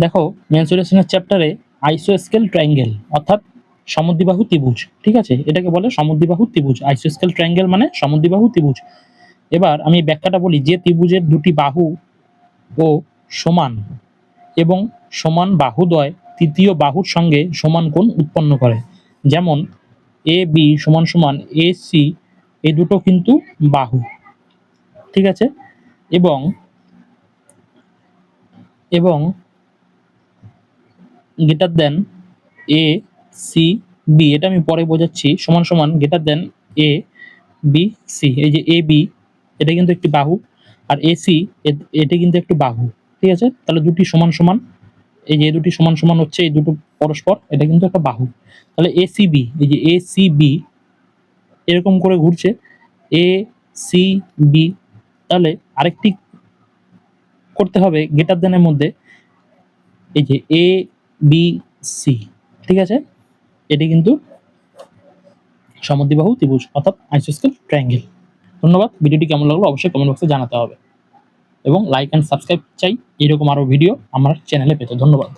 দেখো মেনসুরেশনের চ্যাপ্টারে আইসোস্কেল ট্রায়াঙ্গেল অর্থাৎ সমদ্বিবাহু ত্রিভুজ, ঠিক আছে, এটাকে বলে সমদ্বিবাহু ত্রিভুজ। আইসোস্কেল ট্রায়াঙ্গেল মানে সমদ্বিবাহু ত্রিভুজ। এবার আমি ব্যাখ্যাটা বলি, যে ত্রিভুজের দুটি বাহু ও সমান এবং সমান বাহুদ্বয় তৃতীয় বাহুর সঙ্গে সমান কোণ উৎপন্ন করে, যেমন এ বি সমান সমান এ সি, এই দুটো কিন্তু বাহু, ঠিক আছে, এবং এবং greater than A C B, এটা আমি পরে বোঝাচ্ছি, সমান সমান greater than A B C. এই যে এ বি এটা কিন্তু একটি বাহু, আর এ সি এটা কিন্তু একটি বাহু, ঠিক আছে। তাহলে দুটি সমান সমান, এই যে দুটি সমান সমান হচ্ছে এই দুটো পরস্পর, এটা কিন্তু একটা বাহু। তাহলে এ সি বি, এই যে এ সি বি এরকম করে ঘুরছে এ সি বি, তাহলে আরেকটি করতে হবে গ্রেটার দেনের মধ্যে, এই যে এ বি সি, ঠিক আছে, এটি কিন্তু সমদ্বিবাহু ত্রিভুজ অর্থাৎ আইসোস্কেল ট্রায়াঙ্গেল। ধন্যবাদ। ভিডিওটি কেমন লাগলো অবশ্যই কমেন্ট বক্সে জানাতে হবে এবং লাইক অ্যান্ড সাবস্ক্রাইব চাই এরকম আরও ভিডিও আমার চ্যানেলে পেতে। ধন্যবাদ।